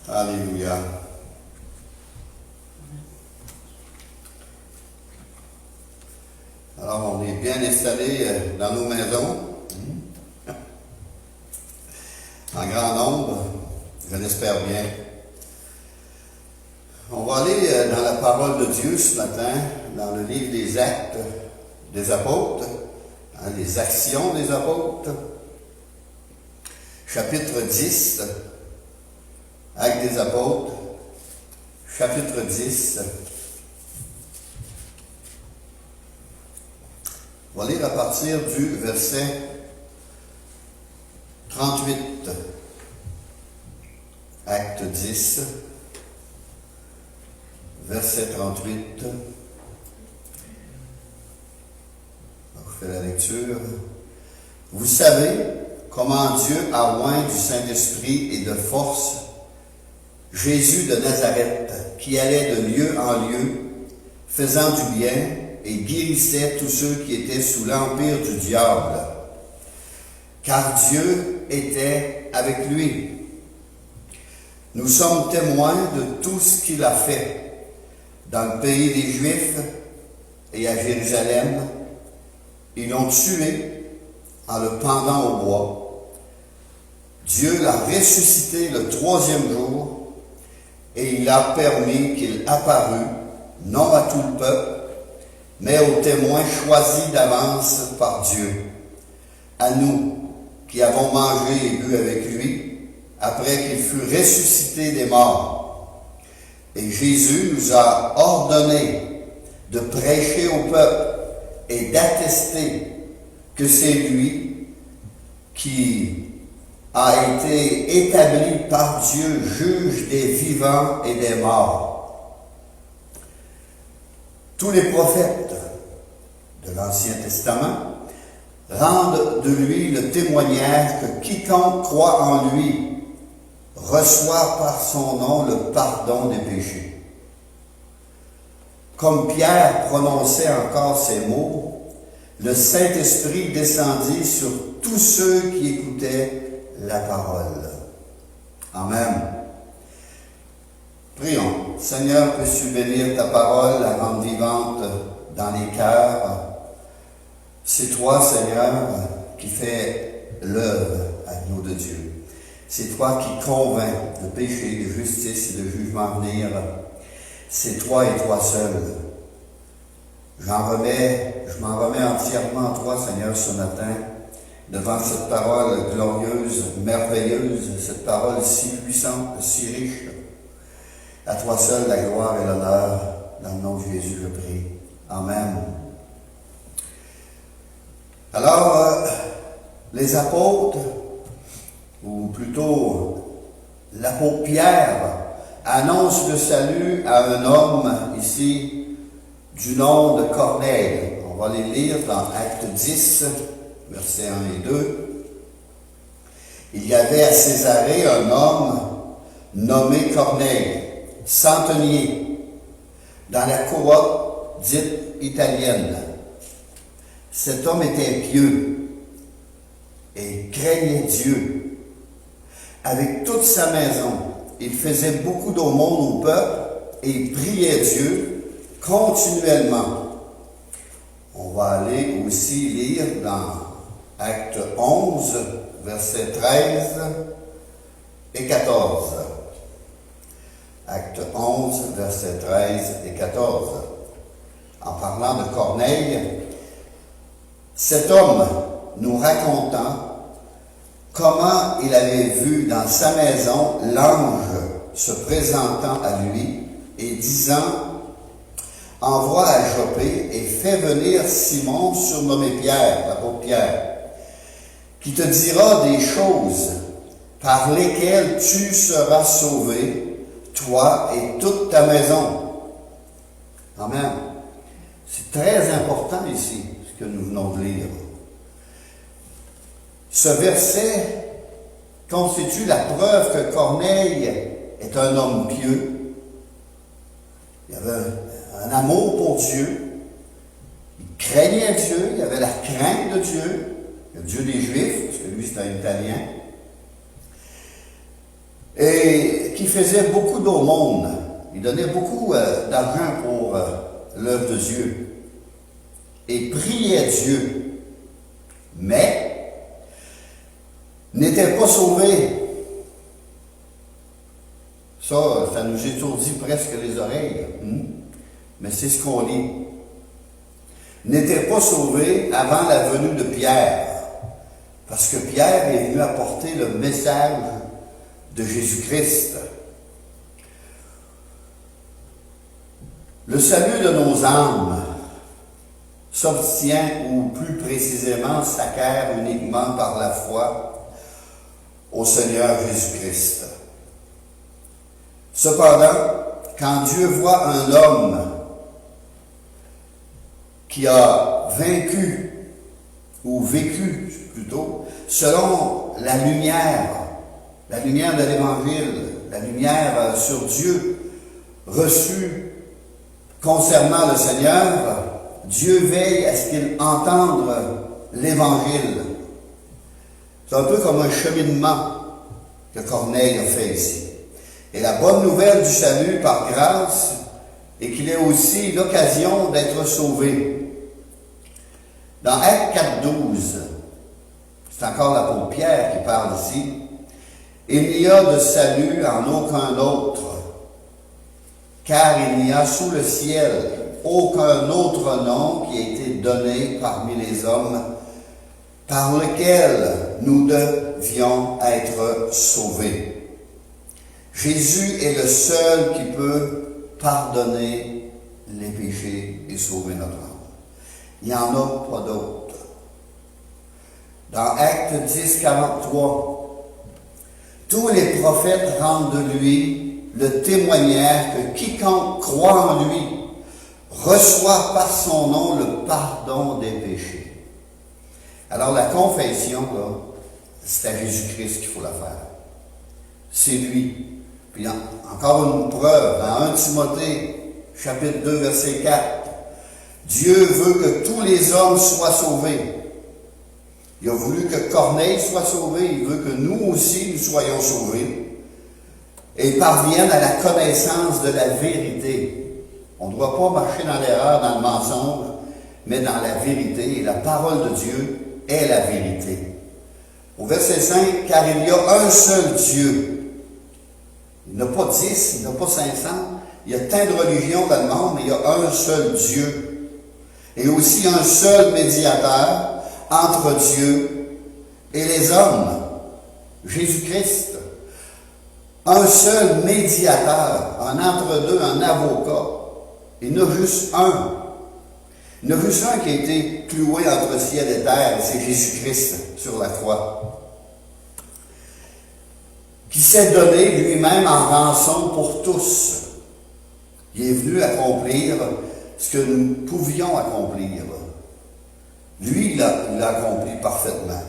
Alléluia. Alors, on est bien installés dans nos maisons, en grand nombre, je l'espère bien. On va aller dans la parole de Dieu ce matin, dans le livre des Actes des Apôtres, les actions des Apôtres, chapitre 10, Actes des Apôtres, chapitre 10. On va lire à partir du verset 38. Acte 10, verset 38. Je fais la lecture. Vous savez comment Dieu a oint du Saint-Esprit et de force Jésus de Nazareth, qui allait de lieu en lieu, faisant du bien et guérissait tous ceux qui étaient sous l'empire du diable, car Dieu était avec lui. Nous sommes témoins de tout ce qu'il a fait dans le pays des Juifs et à Jérusalem. Ils l'ont tué en le pendant au bois. Dieu l'a ressuscité le troisième jour et il a permis qu'il apparût, non à tout le peuple, mais aux témoins choisis d'avance par Dieu, à nous qui avons mangé et bu avec lui, après qu'il fut ressuscité des morts. Et Jésus nous a ordonné de prêcher au peuple et d'attester que c'est lui qui a été établi par Dieu juge des vivants et des morts. Tous les prophètes de l'Ancien Testament rendent de lui le témoignage que quiconque croit en lui reçoit par son nom le pardon des péchés. Comme Pierre prononçait encore ces mots, le Saint-Esprit descendit sur tous ceux qui écoutaient la parole. Amen. Prions. Seigneur, peux-tu bénir ta parole, la rendre vivante dans les cœurs? C'est toi, Seigneur, qui fais l'œuvre à nous de Dieu. C'est toi qui convaincs de péché, de justice et de jugement à venir. C'est toi et toi seul. Je m'en remets entièrement à toi, Seigneur, ce matin, devant cette parole glorieuse, merveilleuse, cette parole si puissante, si riche. À toi seul la gloire et l'honneur, dans le nom de Jésus, je prie. Amen. Alors, les apôtres, ou plutôt l'apôtre Pierre, annonce le salut à un homme ici du nom de Corneille. On va les lire dans Acte 10, versets 1 et 2. Il y avait à Césarée un homme nommé Corneille, centenier, dans la cohorte dite italienne. Cet homme était pieux et craignait Dieu. Avec toute sa maison, il faisait beaucoup d'aumônes au peuple et il priait Dieu continuellement. On va aller aussi lire dans Acte 11, versets 13 et 14. Acte 11, versets 13 et 14. En parlant de Corneille, cet homme nous racontant comment il avait vu dans sa maison l'ange se présentant à lui et disant « Envoie à Joppé et fais venir Simon, surnommé Pierre, l'apôtre Pierre, qui te dira des choses par lesquelles tu seras sauvé, toi et toute ta maison. » Amen. C'est très important ici, ce que nous venons de lire. Ce verset constitue la preuve que Corneille est un homme pieux. Il avait un amour pour Dieu. Il craignait Dieu. Il avait la crainte de Dieu. Le Dieu des Juifs, parce que lui, c'est un Italien. et qui faisait beaucoup d'aumônes. Il donnait beaucoup d'argent pour l'œuvre de Dieu et priait Dieu, mais n'était pas sauvé. Ça nous étourdit presque les oreilles, mais c'est ce qu'on lit. N'était pas sauvé avant la venue de Pierre, parce que Pierre est venu apporter le message de Jésus-Christ. Le salut de nos âmes s'obtient, ou plus précisément s'acquiert uniquement par la foi au Seigneur Jésus-Christ. Cependant, quand Dieu voit un homme qui a vaincu, ou vécu plutôt, selon la lumière de l'Évangile, la lumière sur Dieu reçue concernant le Seigneur, Dieu veille à ce qu'il entende l'Évangile. C'est un peu comme un cheminement que Corneille a fait ici. Et la bonne nouvelle du salut par grâce est qu'il est aussi l'occasion d'être sauvé. Dans Actes 4.12, c'est encore l'apôtre Pierre qui parle ici, il n'y a de salut en aucun autre, car il n'y a sous le ciel aucun autre nom qui a été donné parmi les hommes par lequel nous devions être sauvés. Jésus est le seul qui peut pardonner les péchés et sauver notre âme. Il n'y en a pas d'autre. Dans Actes 10, 43, tous les prophètes rendent de lui le témoignage que quiconque croit en lui reçoit par son nom le pardon des péchés. Alors la confession, là, c'est à Jésus-Christ qu'il faut la faire. C'est lui. Puis encore une preuve, dans 1 Timothée, chapitre 2, verset 4, Dieu veut que tous les hommes soient sauvés. Il a voulu que Corneille soit sauvé, il veut que nous aussi nous soyons sauvés et parviennent à la connaissance de la vérité. On ne doit pas marcher dans l'erreur, dans le mensonge, mais dans la vérité. Et la parole de Dieu est la vérité. Au verset 5, car il y a un seul Dieu. Il n'y en a pas 10, il n'y en a pas 500. Il y a tant de religions dans le monde, mais il y a un seul Dieu. Et aussi un seul médiateur entre Dieu et les hommes, Jésus-Christ. Un seul médiateur, un entre-deux, un avocat. Il n'y en a juste un. Il y en a juste un qui a été cloué entre ciel et terre, c'est Jésus-Christ sur la croix, qui s'est donné lui-même en rançon pour tous. Il est venu accomplir ce que nous pouvions accomplir. Lui, il l'a accompli parfaitement.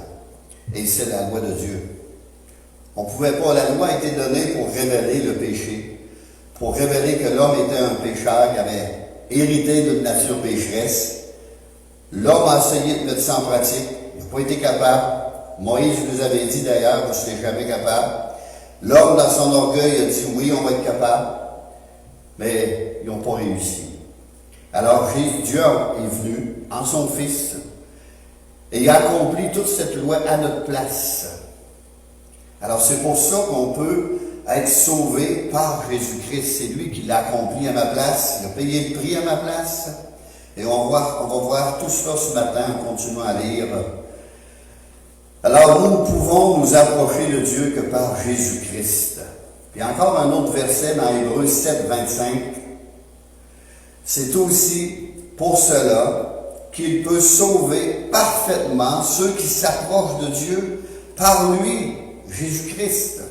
Et c'est la loi de Dieu. On ne pouvait pas, la loi a été donnée pour révéler le péché, pour révéler que l'homme était un pécheur qui avait hérité d'une nature pécheresse. L'homme a essayé de mettre ça en pratique. Il n'a pas été capable. Moïse nous avait dit d'ailleurs, vous ne serez jamais capable. L'homme, dans son orgueil, a dit oui, on va être capable. Mais ils n'ont pas réussi. Alors Dieu est venu en son Fils et il a accompli toute cette loi à notre place. Alors c'est pour ça qu'on peut être sauvé par Jésus-Christ. C'est lui qui l'a accompli à ma place. Il a payé le prix à ma place. Et on va voir tout cela ce matin en continuant à lire. Alors nous ne pouvons nous approcher de Dieu que par Jésus-Christ. Puis encore un autre verset dans Hébreux 7, 25. C'est aussi pour cela qu'il peut sauver parfaitement ceux qui s'approchent de Dieu par lui, Jésus-Christ,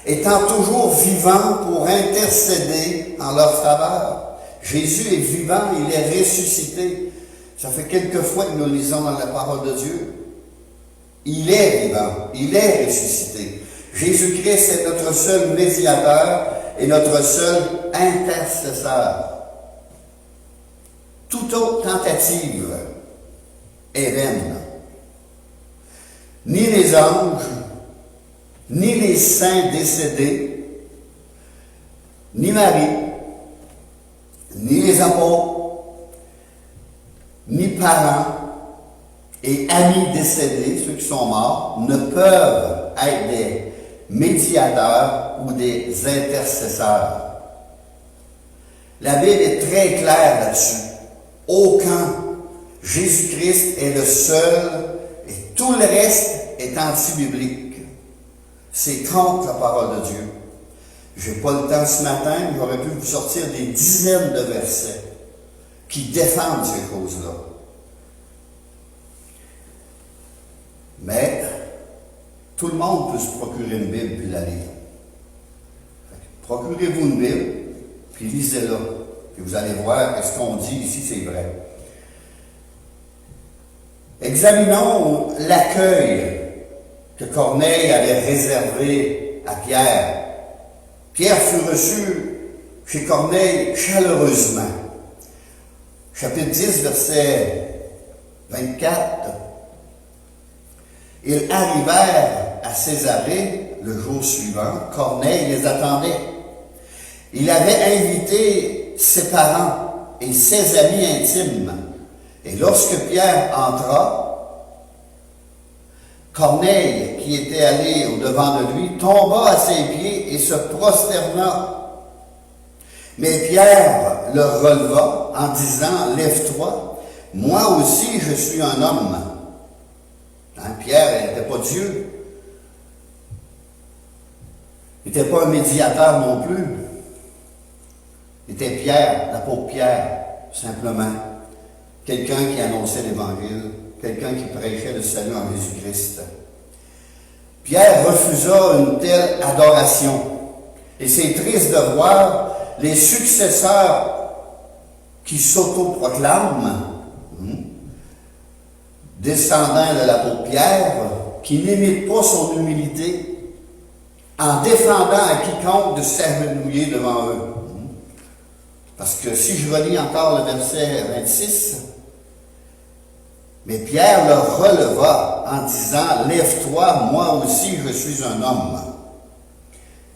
étant toujours vivant pour intercéder en leur faveur. Jésus est vivant, il est ressuscité. Ça fait quelques fois que nous lisons dans la parole de Dieu. Il est vivant, il est ressuscité. Jésus-Christ est notre seul médiateur et notre seul intercesseur. Toute autre tentative est vaine. Ni les anges, ni les saints décédés, ni Marie, ni les apôtres, ni parents et amis décédés, ceux qui sont morts, ne peuvent être des médiateurs ou des intercesseurs. La Bible est très claire là-dessus. Aucun. Jésus-Christ est le seul et tout le reste est anti-biblique. C'est contre la parole de Dieu. Je n'ai pas le temps ce matin, mais j'aurais pu vous sortir des dizaines de versets qui défendent ces choses-là. Mais tout le monde peut se procurer une Bible puis la lire. Procurez-vous une Bible, puis lisez-la. Puis vous allez voir que ce qu'on dit ici, c'est vrai. Examinons l'accueil que Corneille avait réservé à Pierre. Pierre fut reçu chez Corneille chaleureusement. Chapitre 10, verset 24. Ils arrivèrent à Césarée le jour suivant. Corneille les attendait. Il avait invité ses parents et ses amis intimes. Et lorsque Pierre entra, Corneille, qui était allé au-devant de lui, tomba à ses pieds et se prosterna. Mais Pierre le releva en disant, « Lève-toi, moi aussi je suis un homme. » Pierre n'était pas Dieu. Il n'était pas un médiateur non plus. Il était Pierre, l'apôtre Pierre, simplement. Quelqu'un qui annonçait l'Évangile, quelqu'un qui prêchait le salut en Jésus-Christ. Pierre refusa une telle adoration. Et c'est triste de voir les successeurs qui s'autoproclament, descendants de l'apôtre Pierre, qui n'imitent pas son humilité en défendant à quiconque de s'agenouiller devant eux. Parce que si je relis encore le verset 26, mais Pierre le releva en disant, « Lève-toi, moi aussi je suis un homme. »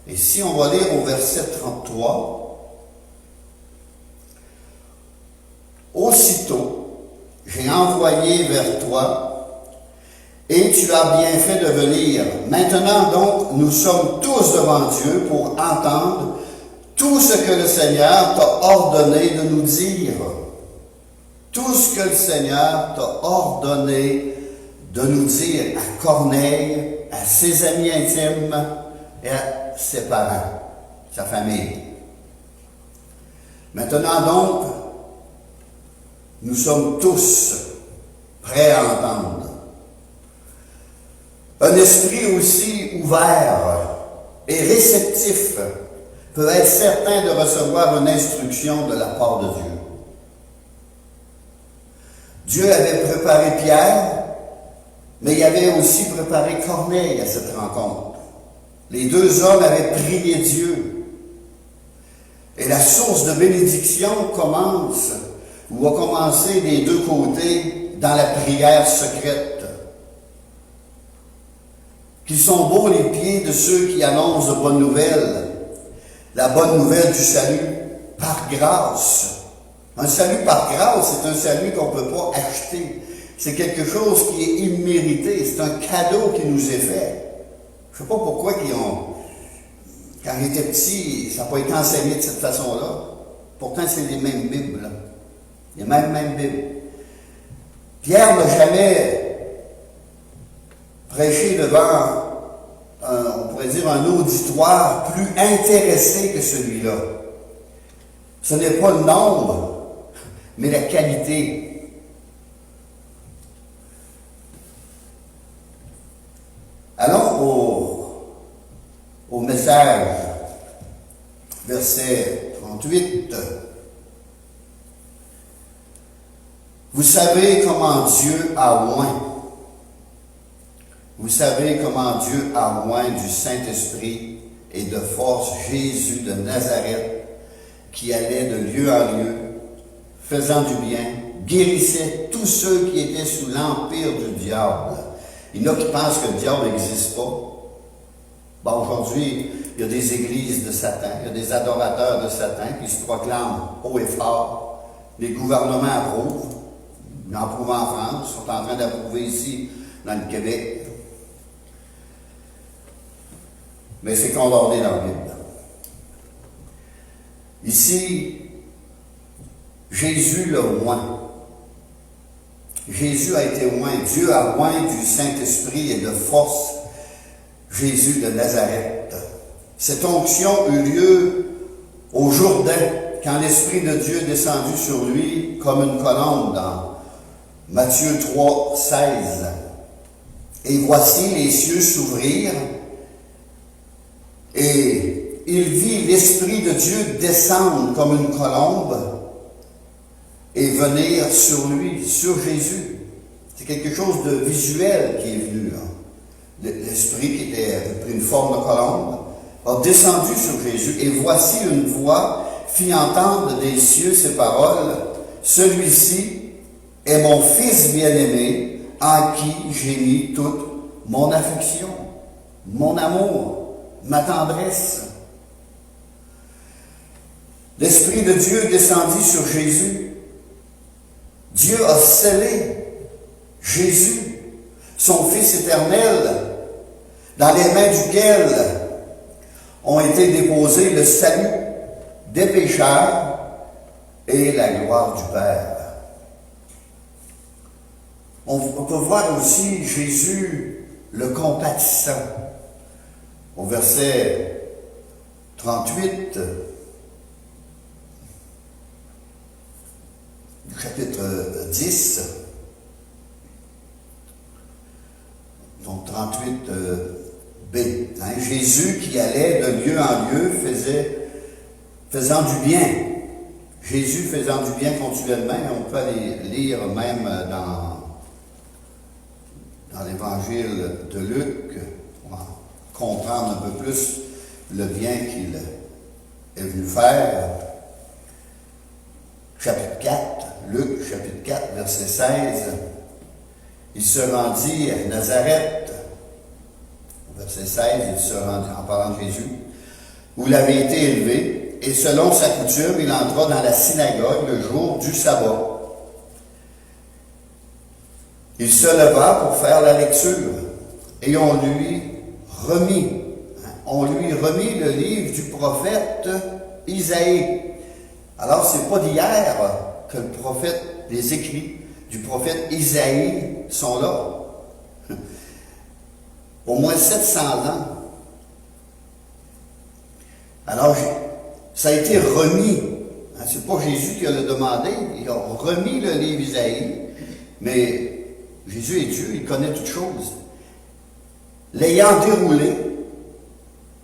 Et si on va lire au verset 33, « Aussitôt, j'ai envoyé vers toi, et tu as bien fait de venir. Maintenant donc, nous sommes tous devant Dieu pour entendre tout ce que le Seigneur t'a ordonné de nous dire. » Tout ce que le Seigneur t'a ordonné de nous dire à Corneille, à ses amis intimes et à ses parents, sa famille. Maintenant donc, nous sommes tous prêts à entendre. Un esprit aussi ouvert et réceptif peut être certain de recevoir une instruction de la part de Dieu. Dieu avait préparé Pierre, mais il avait aussi préparé Corneille à cette rencontre. Les deux hommes avaient prié Dieu. Et la source de bénédiction commence, ou va commencer des deux côtés, dans la prière secrète. Qu'ils sont beaux les pieds de ceux qui annoncent de bonnes nouvelles, la bonne nouvelle du salut par grâce. Un salut par grâce, c'est un salut qu'on ne peut pas acheter. C'est quelque chose qui est immérité. C'est un cadeau qui nous est fait. Je ne sais pas pourquoi quand ils étaient petits, ça n'a pas été enseigné de cette façon-là. Pourtant, c'est les mêmes Bibles. Les mêmes Bibles. Pierre n'a jamais prêché devant, on pourrait dire, un auditoire plus intéressé que celui-là. Ce n'est pas le nombre, mais la qualité. Allons au message, verset 38. Vous savez comment Dieu a oint. Vous savez comment Dieu a oint du Saint-Esprit et de force Jésus de Nazareth, qui allait de lieu en lieu, faisant du bien, guérissait tous ceux qui étaient sous l'empire du diable. Il y en a qui pensent que le diable n'existe pas. Bon, aujourd'hui, il y a des églises de Satan, il y a des adorateurs de Satan qui se proclament haut et fort. Les gouvernements approuvent. Ils approuvent en France, ils sont en train d'approuver ici, dans le Québec. Mais c'est condamné dans la Bible. Ici, Jésus le oint. Jésus a été oint. Dieu a oint du Saint-Esprit et de force Jésus de Nazareth. Cette onction eut lieu au Jourdain, quand l'Esprit de Dieu est descendu sur lui comme une colombe dans Matthieu 3, 16. Et voici les cieux s'ouvrirent, et il vit l'Esprit de Dieu descendre comme une colombe et venir sur lui, sur Jésus. C'est quelque chose de visuel qui est venu. L'Esprit qui avait pris une forme de colombe a descendu sur Jésus, et voici une voix fit entendre des cieux ces paroles: celui-ci est mon Fils bien-aimé, en qui j'ai mis toute mon affection, mon amour, ma tendresse. L'Esprit de Dieu descendit sur Jésus. Dieu a scellé Jésus, son Fils éternel, dans les mains duquel ont été déposés le salut des pécheurs et la gloire du Père. On peut voir aussi Jésus le compatissant. Au verset 38 du chapitre 10, donc 38b. Jésus qui allait de lieu en lieu faisant du bien. Jésus faisant du bien continuellement, on peut aller lire même dans l'évangile de Luc, pour comprendre un peu plus le bien qu'il est venu faire. Chapitre 4, Luc, chapitre 4, verset 16. Il se rendit à Nazareth, verset 16, il se rendit, en parlant de Jésus, où il avait été élevé, et selon sa coutume, il entra dans la synagogue le jour du sabbat. Il se leva pour faire la lecture, et on lui remit le livre du prophète Isaïe. Alors, c'est pas d'hier que le prophète, les écrits du prophète Isaïe sont là. Au moins 700 ans. Alors, ça a été remis. C'est pas Jésus qui a demandé. Il a remis le livre Isaïe. Mais Jésus est Dieu, il connaît toutes choses. L'ayant déroulé,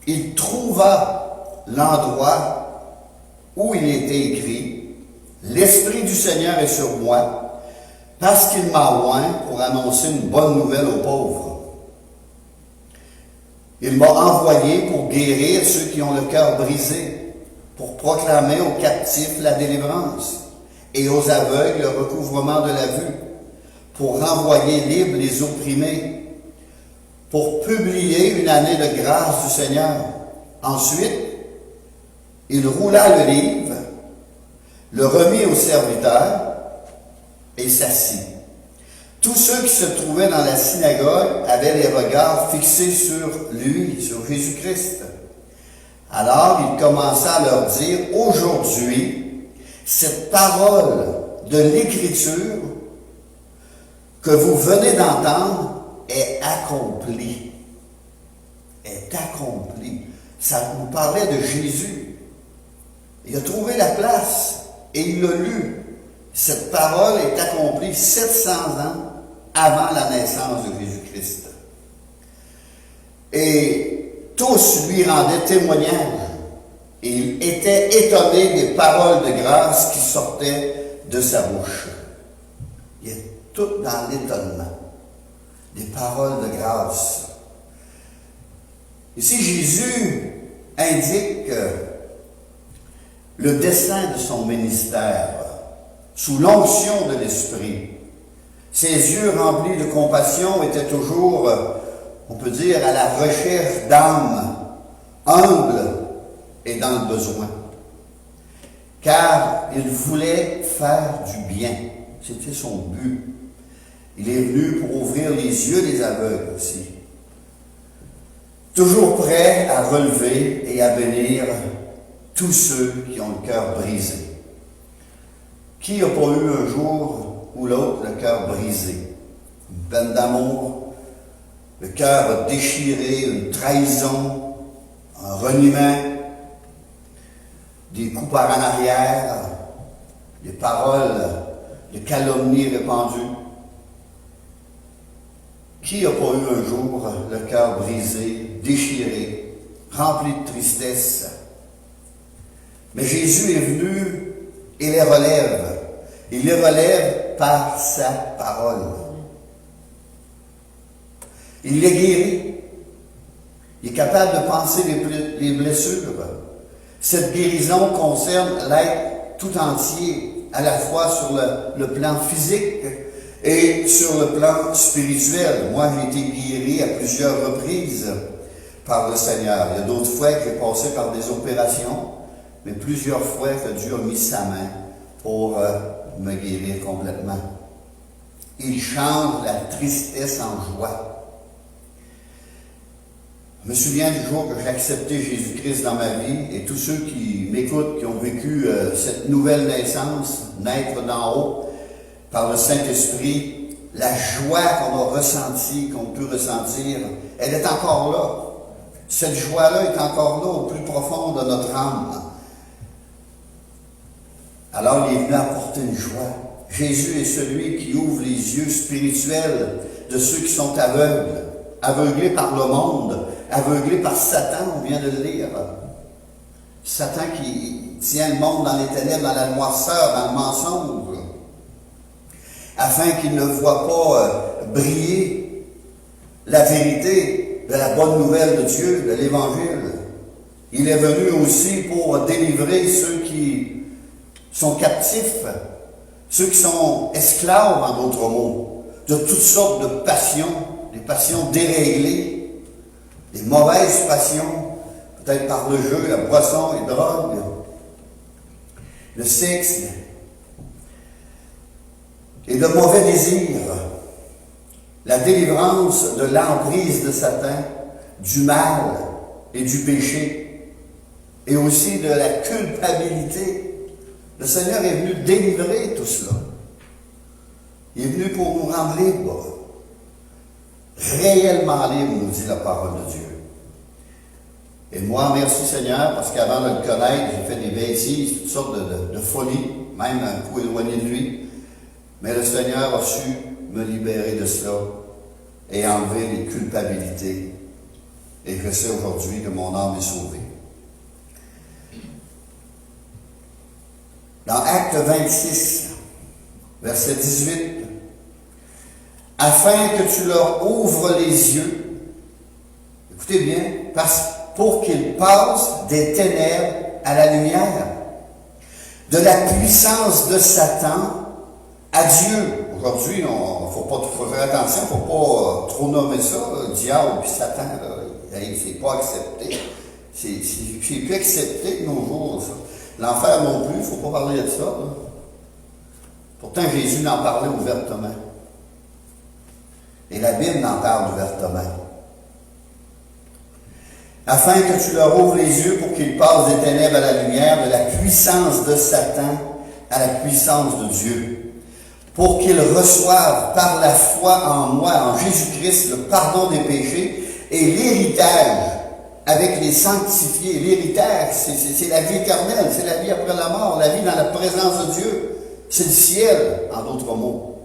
il trouva l'endroit où il était écrit: l'Esprit du Seigneur est sur moi, parce qu'il m'a oint pour annoncer une bonne nouvelle aux pauvres. Il m'a envoyé pour guérir ceux qui ont le cœur brisé, pour proclamer aux captifs la délivrance, et aux aveugles le recouvrement de la vue, pour renvoyer libres les opprimés, pour publier une année de grâce du Seigneur. Ensuite, il roula le livre, le remit au serviteur et s'assit. Tous ceux qui se trouvaient dans la synagogue avaient les regards fixés sur lui, sur Jésus-Christ. Alors il commença à leur dire: aujourd'hui, cette parole de l'Écriture que vous venez d'entendre est accomplie. Est accomplie. Ça nous parlait de Jésus. Il a trouvé la place et il l'a lu. Cette parole est accomplie 700 ans avant la naissance de Jésus-Christ. Et tous lui rendaient témoignage. Et il était étonné des paroles de grâce qui sortaient de sa bouche. Il est tout dans l'étonnement. Des paroles de grâce. Ici, Jésus indique le dessein de son ministère, sous l'onction de l'Esprit. Ses yeux remplis de compassion étaient toujours, on peut dire, à la recherche d'âmes humble et dans le besoin. Car il voulait faire du bien. C'était son but. Il est venu pour ouvrir les yeux des aveugles aussi. Toujours prêt à relever et à bénir tous ceux qui ont le cœur brisé. Qui n'a pas eu un jour ou l'autre le cœur brisé? Une peine d'amour, le cœur déchiré, une trahison, un reniement, des coups par en arrière, des paroles de calomnie répandues. Qui n'a pas eu un jour le cœur brisé, déchiré, rempli de tristesse? Mais Jésus est venu et les relève. Il les relève par sa parole. Il les guérit. Il est capable de penser les blessures. Cette guérison concerne l'être tout entier, à la fois sur le plan physique et sur le plan spirituel. Moi, j'ai été guéri à plusieurs reprises par le Seigneur. Il y a d'autres fois que j'ai passé par des opérations, mais plusieurs fois que Dieu a mis sa main pour me guérir complètement. Il change la tristesse en joie. Je me souviens du jour que j'ai accepté Jésus-Christ dans ma vie, et tous ceux qui m'écoutent, qui ont vécu cette nouvelle naissance, naître d'en haut, par le Saint-Esprit, la joie qu'on a ressentie, qu'on peut ressentir, elle est encore là. Cette joie-là est encore là, au plus profond de notre âme. Alors, il est venu apporter une joie. Jésus est celui qui ouvre les yeux spirituels de ceux qui sont aveugles, aveuglés par le monde, aveuglés par Satan, on vient de le lire. Satan qui tient le monde dans les ténèbres, dans la noirceur, dans le mensonge, afin qu'il ne voit pas briller la vérité de la bonne nouvelle de Dieu, de l'Évangile. Il est venu aussi pour délivrer ceux qui sont captifs, ceux qui sont esclaves, en d'autres mots, de toutes sortes de passions, des passions déréglées, des mauvaises passions, peut-être par le jeu, la boisson, les drogues, le sexe, et de mauvais désirs, la délivrance de l'emprise de Satan, du mal et du péché, et aussi de la culpabilité. Le Seigneur est venu délivrer tout cela. Il est venu pour nous rendre libres, réellement libres, nous dit la parole de Dieu. Et moi, merci Seigneur, parce qu'avant de le connaître, j'ai fait des bêtises, toutes sortes de folies, même un coup éloigné de lui. Mais le Seigneur a su me libérer de cela et enlever les culpabilités. Et je sais aujourd'hui que mon âme est sauvée. Dans Acte 26, verset 18, « Afin que tu leur ouvres les yeux, écoutez bien, pour qu'ils passent des ténèbres à la lumière, de la puissance de Satan à Dieu. » Aujourd'hui, il faut faire attention, il ne faut pas trop nommer ça, le diable et Satan, c'est pas accepté. C'est plus accepté de nos jours, ça. L'enfer non plus, il ne faut pas parler de ça. Là. Pourtant, Jésus en parlait ouvertement. Et la Bible en parle ouvertement. Afin que tu leur ouvres les yeux pour qu'ils passent des ténèbres à la lumière, de la puissance de Satan à la puissance de Dieu, pour qu'ils reçoivent par la foi en moi, en Jésus-Christ, le pardon des péchés et l'héritage avec les sanctifiés. L'héritage, c'est la vie éternelle, c'est la vie après la mort, la vie dans la présence de Dieu. C'est le ciel, en d'autres mots.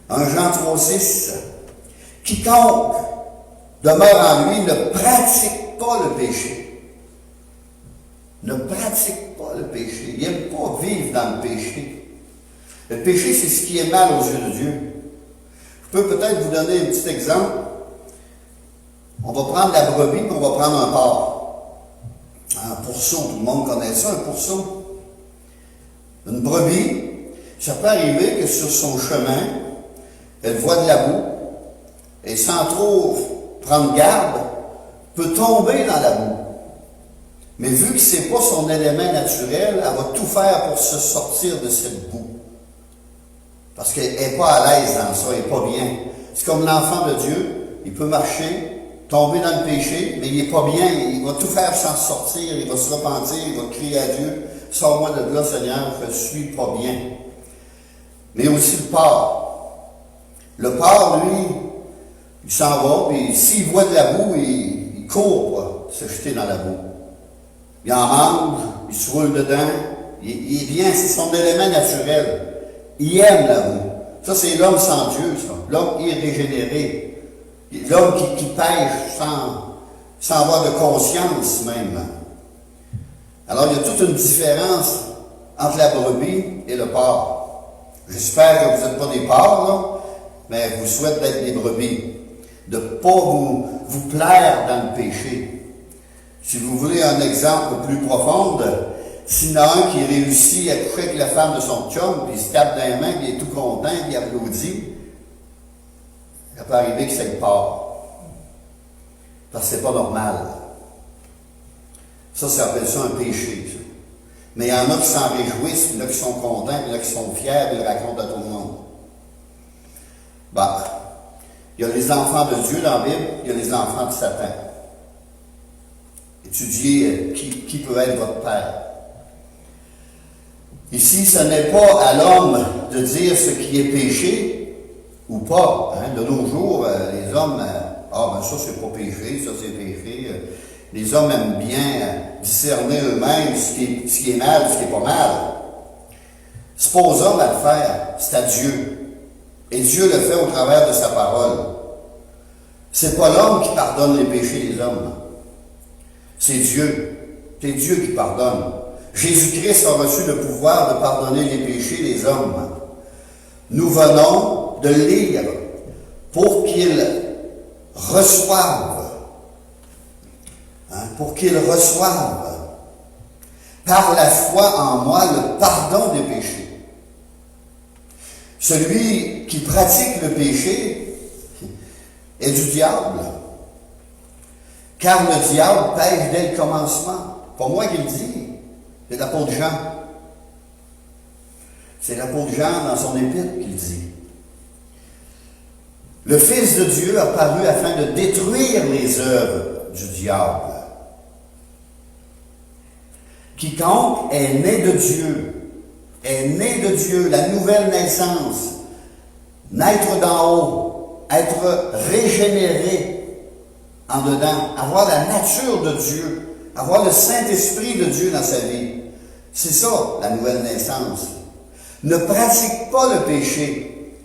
1 Jean 3,6 « Quiconque demeure en lui ne pratique pas le péché. » Ne pratique pas le péché. Il n'aime pas vivre dans le péché. Le péché, c'est ce qui est mal aux yeux de Dieu. Je peux peut-être vous donner un petit exemple. On va prendre la brebis, puis on va prendre un porc. Un pourceau, tout le monde connaît ça, un pourceau. Une brebis, ça peut arriver que sur son chemin, elle voit de la boue, et sans trop prendre garde, peut tomber dans la boue. Mais vu que ce n'est pas son élément naturel, elle va tout faire pour se sortir de cette boue. Parce qu'elle n'est pas à l'aise dans ça, elle n'est pas bien. C'est comme l'enfant de Dieu, il peut marcher, tomber dans le péché, mais il n'est pas bien, il va tout faire pour s'en sortir, il va se repentir, il va crier à Dieu, sors-moi de là, Seigneur, je ne suis pas bien. Mais aussi le porc. Le porc, lui, il s'en va, puis s'il voit de la boue, il court pour se jeter dans la boue. Il en mange, il se roule dedans, il est bien, c'est son élément naturel. Il aime la boue. Ça, c'est l'homme sans Dieu, ça. L'homme irrégénéré. L'homme qui pêche sans avoir de conscience même. Alors, il y a toute une différence entre la brebis et le porc. J'espère que vous n'êtes pas des porcs, là, mais je vous souhaite d'être des brebis. De ne pas vous plaire dans le péché. Si vous voulez un exemple plus profond, s'il y en a un qui réussit à coucher avec la femme de son chum, puis il se tape dans les mains, puis il est tout content, puis il applaudit, ça peut arriver que c'est le porc. Parce que c'est pas normal. Ça s'appelle ça un péché. Ça. Mais il y en a qui s'en réjouissent, puis il y en a qui sont contents, puis il y en a qui sont fiers, puis ils le racontent à tout le monde. Il y a les enfants de Dieu dans la Bible, il y a les enfants de Satan. Étudiez qui peut être votre père. Ici, ce n'est pas à l'homme de dire ce qui est péché ou pas. Hein. De nos jours, les hommes, ça c'est pas péché, ça c'est péché. Les hommes aiment bien discerner eux-mêmes ce qui est mal, ce qui n'est pas mal. C'est pas aux hommes à le faire, c'est à Dieu. Et Dieu le fait au travers de sa parole. C'est pas l'homme qui pardonne les péchés des hommes. C'est Dieu. C'est Dieu qui pardonne. Jésus-Christ a reçu le pouvoir de pardonner les péchés des hommes. Nous venons de lire pour qu'ils reçoivent, par la foi en moi le pardon des péchés. Celui qui pratique le péché est du diable. Car le diable pêche dès le commencement. Pas moi qui le dis, c'est l'apôtre Jean. C'est l'apôtre Jean dans son épître qui le dit. Le Fils de Dieu a paru afin de détruire les œuvres du diable. Quiconque est né de Dieu, la nouvelle naissance, naître d'en haut, être régénéré en dedans, avoir la nature de Dieu, avoir le Saint-Esprit de Dieu dans sa vie. C'est ça, la nouvelle naissance. Ne pratique pas le péché,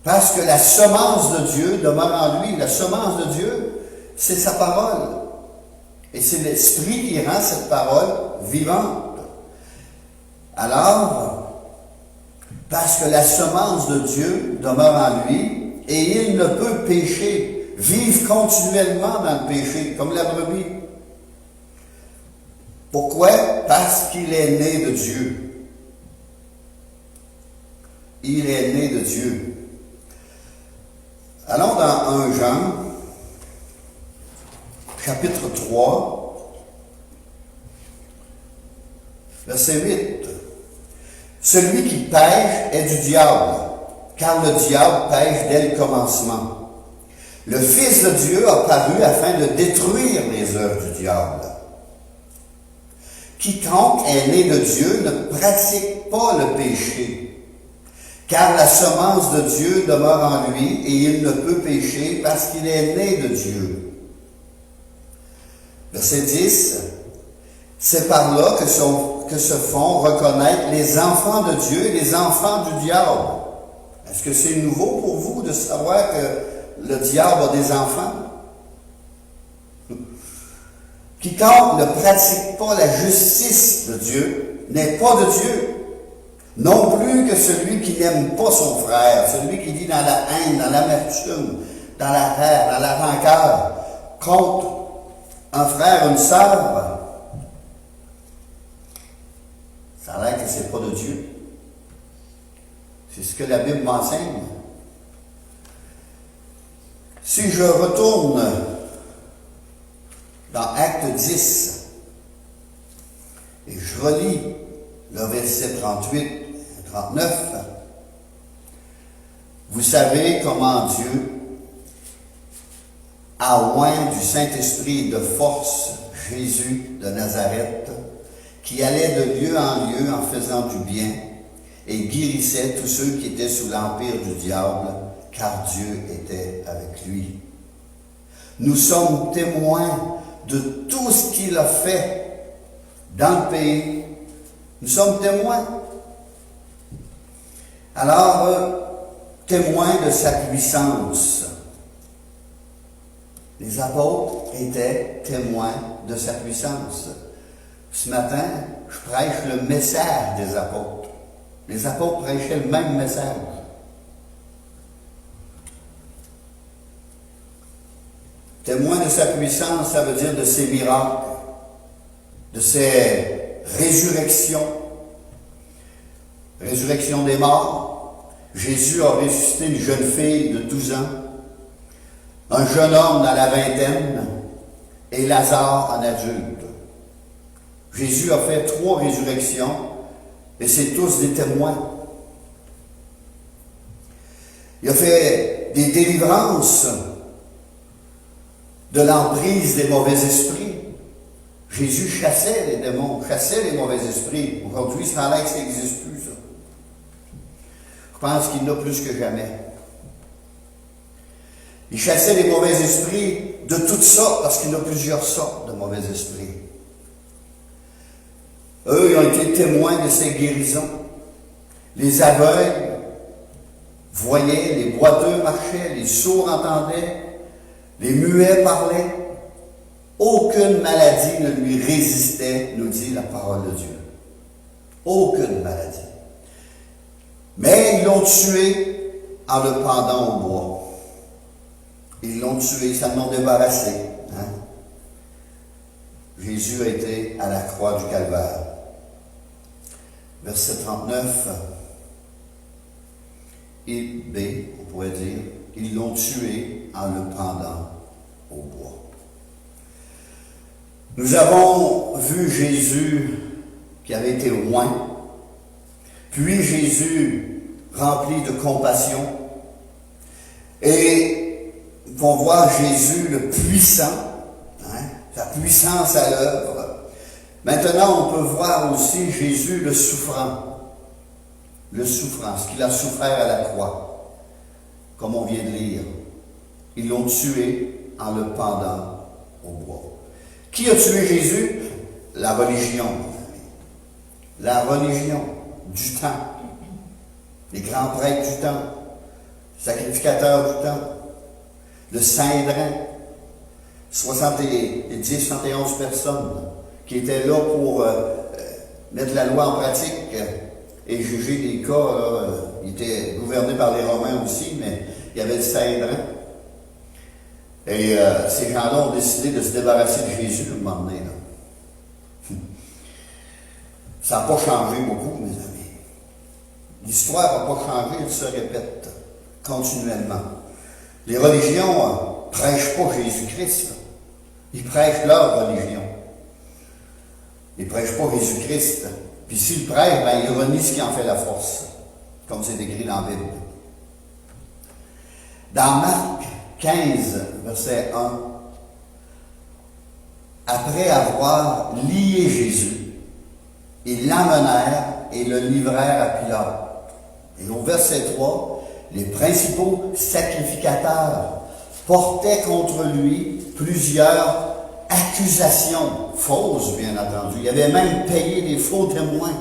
parce que la semence de Dieu demeure en lui. La semence de Dieu, c'est sa parole. Et c'est l'Esprit qui rend cette parole vivante. Alors, parce que la semence de Dieu demeure en lui, et il ne peut pécher, vivre continuellement dans le péché, comme la brebis. Pourquoi? Parce qu'il est né de Dieu. Il est né de Dieu. Allons dans 1 Jean, chapitre 3, verset 8. Celui qui pêche est du diable, car le diable pêche dès le commencement. Le Fils de Dieu a paru afin de détruire les œuvres du diable. Quiconque est né de Dieu ne pratique pas le péché, car la semence de Dieu demeure en lui et il ne peut pécher parce qu'il est né de Dieu. Verset 10. C'est par là que se font reconnaître les enfants de Dieu et les enfants du diable. Est-ce que c'est nouveau pour vous de savoir que le diable a des enfants? Quiconque ne pratique pas la justice de Dieu n'est pas de Dieu. Non plus que celui qui n'aime pas son frère, celui qui vit dans la haine, dans l'amertume, dans la haine, dans la rancœur, contre un frère, une sœur. Ça a l'air que c'est pas de Dieu. C'est ce que la Bible m'enseigne. Si je retourne 10. Et je relis le verset 38 et 39. Vous savez comment Dieu a oint du Saint-Esprit et de force Jésus de Nazareth, qui allait de lieu en lieu en faisant du bien et guérissait tous ceux qui étaient sous l'empire du diable, car Dieu était avec lui. Nous sommes témoins de tout ce qu'il a fait dans le pays. Nous sommes témoins. Alors, témoins de sa puissance. Les apôtres étaient témoins de sa puissance. Ce matin, je prêche le message des apôtres. Les apôtres prêchaient le même message. Témoin de sa puissance, ça veut dire de ses miracles, de ses résurrections, résurrection des morts. Jésus a ressuscité une jeune fille de 12 ans, un jeune homme dans la vingtaine et Lazare en adulte. Jésus a fait 3 résurrections et c'est tous des témoins. Il a fait des délivrances de l'emprise des mauvais esprits. Jésus chassait les démons, chassait les mauvais esprits. Aujourd'hui, ça a l'air que ça n'existe plus, ça. Je pense qu'il y en a plus que jamais. Il chassait les mauvais esprits de toutes sortes, parce qu'il y en a plusieurs sortes de mauvais esprits. Eux, ils ont été témoins de ces guérisons. Les aveugles voyaient, les boiteux marchaient, les sourds entendaient, les muets parlaient. Aucune maladie ne lui résistait, nous dit la parole de Dieu. Aucune maladie. Mais ils l'ont tué en le pendant au bois. Ils l'ont tué, ça l'ont débarrassé. Hein? Jésus a été à la croix du Calvaire. Verset 39, et B, on pourrait dire, ils l'ont tué en le pendant au bois. Nous avons vu Jésus qui avait été oint, puis Jésus rempli de compassion, et nous pouvons voir Jésus le puissant, hein, sa puissance à l'œuvre. Maintenant, on peut voir aussi Jésus le souffrant, ce qu'il a souffert à la croix, comme on vient de lire. Ils l'ont tué en le pendant au bois. Qui a tué Jésus? La religion. La religion du temps. Les grands prêtres du temps. Sacrificateurs du temps. Le Saint-Drin. 71 personnes qui étaient là pour mettre la loi en pratique et juger des cas. Là, ils étaient gouvernés par les Romains aussi, mais il y avait le Saint-Drin. Et ces gens-là ont décidé de se débarrasser de Jésus à un moment donné. Là. Ça n'a pas changé beaucoup, mes amis. L'histoire n'a pas changé, elle se répète continuellement. Les religions ne prêchent pas Jésus-Christ. Là. Ils prêchent leur religion. Ils ne prêchent pas Jésus-Christ. Puis s'ils prêchent, ben, ils renient ce qui en fait la force, comme c'est écrit dans la Bible. Dans Marc 15, verset 1, après avoir lié Jésus, ils l'emmenèrent et le livrèrent à Pilate. Et au verset 3, les principaux sacrificateurs portaient contre lui plusieurs accusations fausses, bien entendu. Il avait même payé des faux témoins.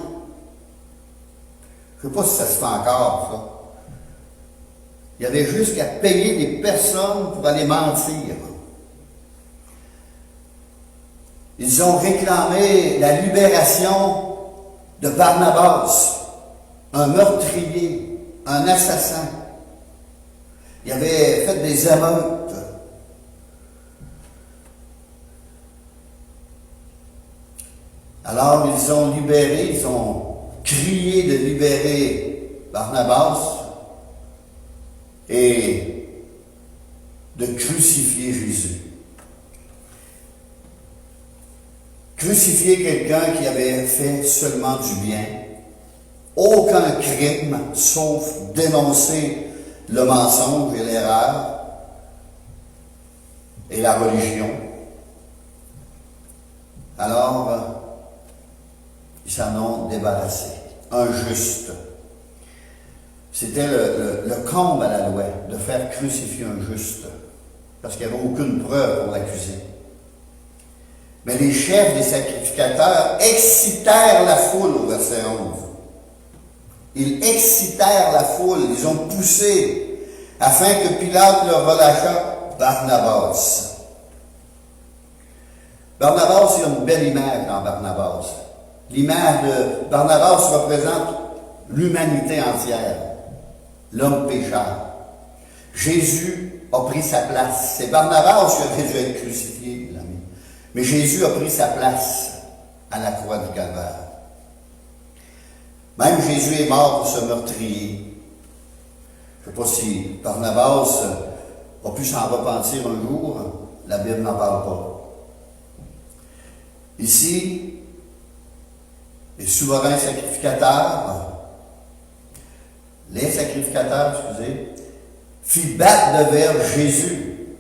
Je ne sais pas si ça se fait encore, ça. Il y avait juste qu'à payer des personnes pour aller mentir. Ils ont réclamé la libération de Barnabas, un meurtrier, un assassin. Il avait fait des émeutes. Alors, ils ont libéré, ils ont crié de libérer Barnabas et de crucifier Jésus. Crucifier quelqu'un qui avait fait seulement du bien, aucun crime, sauf dénoncer le mensonge et l'erreur et la religion. Alors, ils s'en ont débarrassé. Un juste. C'était le comble à la loi de faire crucifier un juste, parce qu'il n'y avait aucune preuve pour l'accuser. Mais les chefs des sacrificateurs excitèrent la foule au verset 11. Ils excitèrent la foule, ils ont poussé, afin que Pilate leur relâchât Barnabas. Barnabas, il y a une belle image dans Barnabas. L'image de Barnabas représente l'humanité entière, l'homme pécheur. Jésus a pris sa place. C'est Barnabas qui aurait dû être crucifié, l'ami. Mais Jésus a pris sa place à la croix du Calvaire. Même Jésus est mort pour ce meurtrier. Je ne sais pas si Barnabas a pu s'en repentir un jour. La Bible n'en parle pas. Ici, les souverains sacrificateurs, fit battre de verre Jésus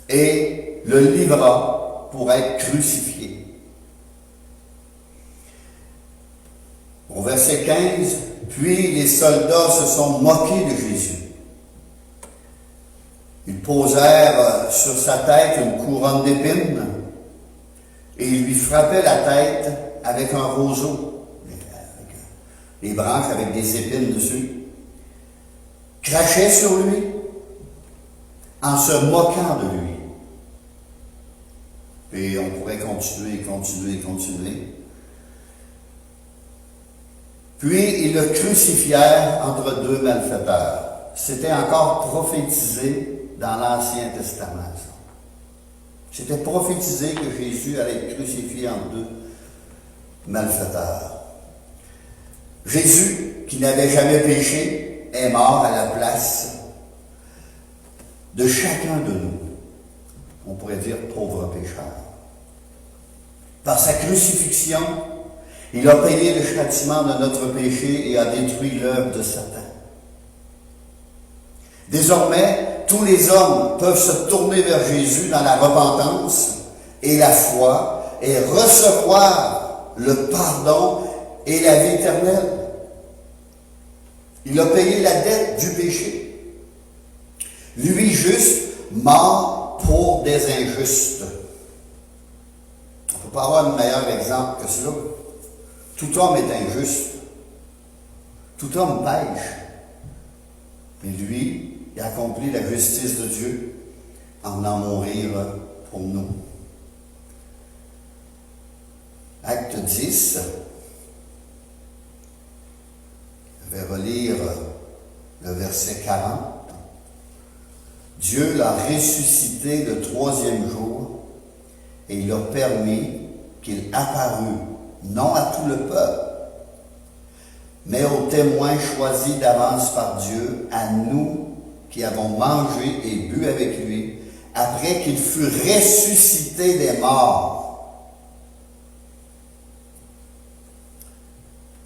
et le livra pour être crucifié. Au verset 15, puis les soldats se sont moqués de Jésus. Ils posèrent sur sa tête une couronne d'épines et ils lui frappaient la tête avec un roseau, avec les branches avec des épines dessus, crachaient sur lui en se moquant de lui. Et on pourrait continuer. Puis ils le crucifièrent entre deux malfaiteurs. C'était encore prophétisé dans l'Ancien Testament. C'était prophétisé que Jésus allait être crucifié entre deux malfaiteurs. Jésus, qui n'avait jamais péché, est mort à la place de chacun de nous. On pourrait dire pauvre pécheur. Par sa crucifixion, il a payé le châtiment de notre péché et a détruit l'œuvre de Satan. Désormais, tous les hommes peuvent se tourner vers Jésus dans la repentance et la foi et recevoir le pardon et la vie éternelle. Il a payé la dette du péché. Lui juste, mort pour des injustes. On ne peut pas avoir un meilleur exemple que cela. Tout homme est injuste. Tout homme pêche. Mais lui, il a accompli la justice de Dieu en venant mourir pour nous. Acte 10. Je vais relire le verset 40. Dieu l'a ressuscité le troisième jour et il a permis qu'il apparût, non à tout le peuple, mais aux témoins choisis d'avance par Dieu, à nous qui avons mangé et bu avec lui, après qu'il fut ressuscité des morts.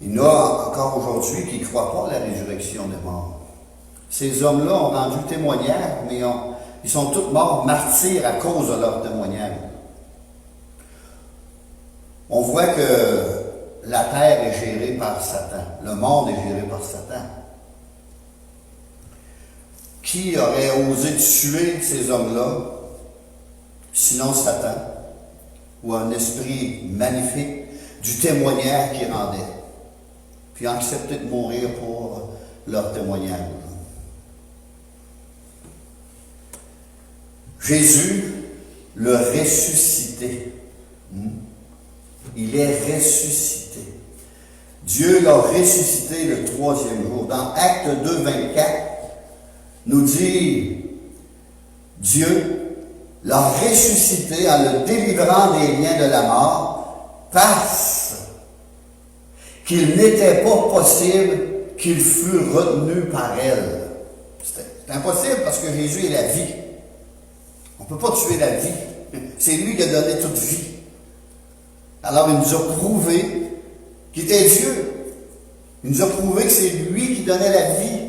Il y en a encore aujourd'hui qui ne croient pas à la résurrection des morts. Ces hommes-là ont rendu témoignage, mais ils sont tous morts martyrs à cause de leur témoignage. On voit que la terre est gérée par Satan. Le monde est géré par Satan. Qui aurait osé tuer ces hommes-là, sinon Satan, ou un esprit magnifique du témoignage qu'ils rendaient, puis accepté de mourir pour leur témoignage. Jésus, le ressuscité. Il est ressuscité. Dieu l'a ressuscité le troisième jour. Dans Acte 2, 24, nous dit Dieu l'a ressuscité en le délivrant des liens de la mort parce qu'il n'était pas possible qu'il fût retenu par elle. C'est impossible parce que Jésus est la vie. On ne peut pas tuer la vie. C'est lui qui a donné toute vie. Alors il nous a prouvé qu'il était Dieu. Il nous a prouvé que c'est lui qui donnait la vie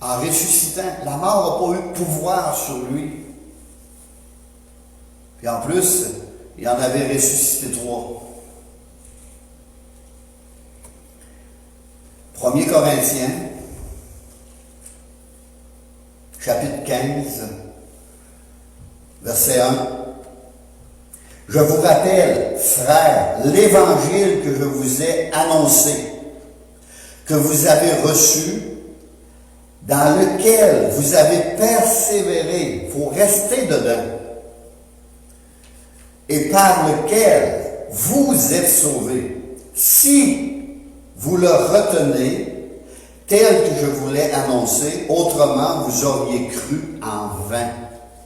en ressuscitant. La mort n'a pas eu de pouvoir sur lui. Puis en plus, il en avait ressuscité 3. 1 Corinthiens, chapitre 15, verset 1. Je vous rappelle, frères, l'évangile que je vous ai annoncé, que vous avez reçu, dans lequel vous avez persévéré. Il faut rester dedans. Et par lequel vous êtes sauvés, si vous le retenez tel que je vous l'ai annoncé, autrement vous auriez cru en vain.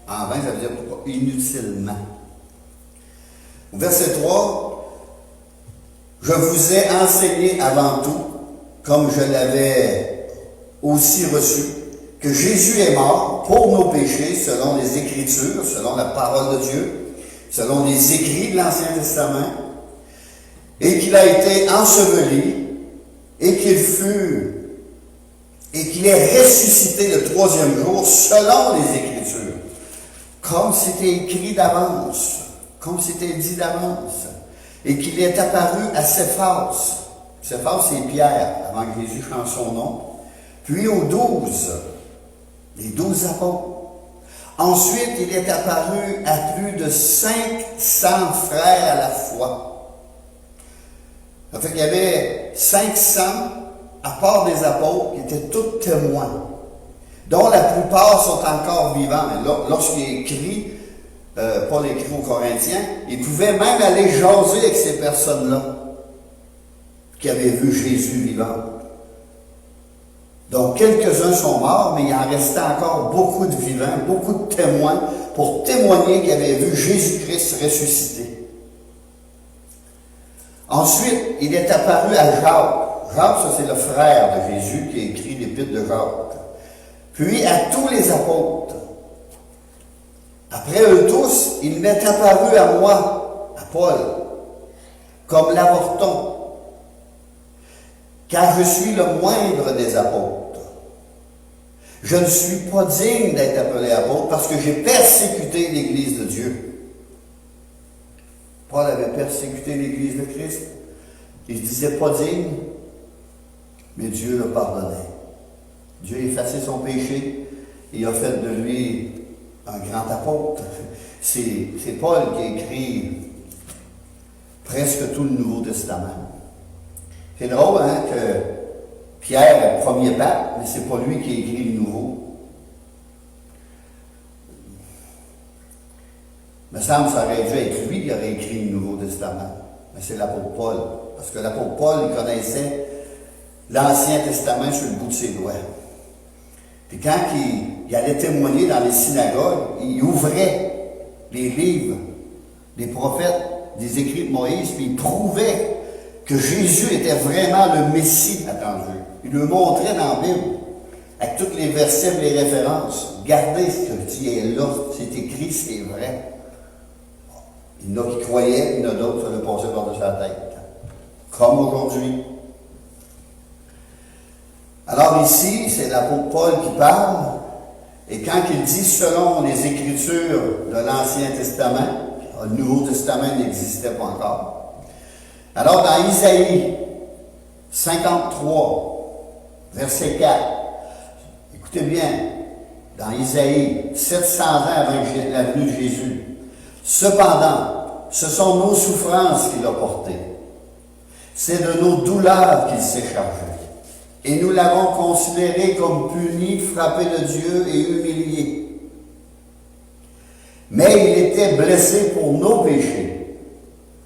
En vain, ça veut dire inutilement. Verset 3, je vous ai enseigné avant tout, comme je l'avais aussi reçu, que Jésus est mort pour nos péchés selon les Écritures, selon la parole de Dieu, selon les écrits de l'Ancien Testament, et qu'il a été enseveli, et qu'il est ressuscité le 3e jour selon les Écritures, comme c'était écrit d'avance, comme c'était dit d'avance, et qu'il est apparu à Céphas. Céphas, c'est Pierre, avant que Jésus change son nom, puis aux 12, les 12 apôtres. Ensuite, il est apparu à plus de 500 frères à la fois. Ça fait qu'il y avait 500, à part des apôtres, qui étaient tous témoins, dont la plupart sont encore vivants. Lorsqu'il écrit, Paul écrit aux Corinthiens, il pouvait même aller jaser avec ces personnes-là qui avaient vu Jésus vivant. Donc, quelques-uns sont morts, mais il en restait encore beaucoup de vivants, beaucoup de témoins pour témoigner qu'ils avaient vu Jésus-Christ ressuscité. Ensuite, il est apparu à Jacques. Jacques, ça c'est le frère de Jésus qui a écrit l'épître de Jacques. Puis à tous les apôtres. Après eux tous, il m'est apparu à moi, à Paul, comme l'avorton, car je suis le moindre des apôtres. Je ne suis pas digne d'être appelé apôtre parce que j'ai persécuté l'Église de Dieu. Paul avait persécuté l'Église de Christ. Il ne se disait pas digne, mais Dieu le pardonnait. Dieu a effacé son péché et a fait de lui un grand apôtre. C'est Paul qui a écrit presque tout le Nouveau Testament. C'est drôle, hein, que Pierre est le premier pape, mais c'est pas lui qui a écrit le Nouveau. Il me semble que ça aurait dû être lui qui aurait écrit le Nouveau Testament. Mais c'est l'apôtre Paul. Parce que l'apôtre Paul, il connaissait l'Ancien Testament sur le bout de ses doigts. Puis quand il allait témoigner dans les synagogues, il ouvrait les livres des prophètes, des écrits de Moïse, puis il prouvait que Jésus était vraiment le Messie attendu. Il le montrait dans la Bible, avec tous les versets et les références. Regardez ce que dit est là, c'est écrit, c'est vrai. Il y en a qui croyaient, il y en a d'autres qui se le passaient par-dessus la tête. Comme aujourd'hui. Alors ici, c'est l'apôtre Paul qui parle, et quand il dit selon les Écritures de l'Ancien Testament, le Nouveau Testament n'existait pas encore. Alors dans Isaïe 53, verset 4, écoutez bien, dans Isaïe, 700 ans avant la venue de Jésus, cependant, ce sont nos souffrances qu'il a portées. C'est de nos douleurs qu'il s'est chargé. Et nous l'avons considéré comme puni, frappé de Dieu et humilié. Mais il était blessé pour nos péchés,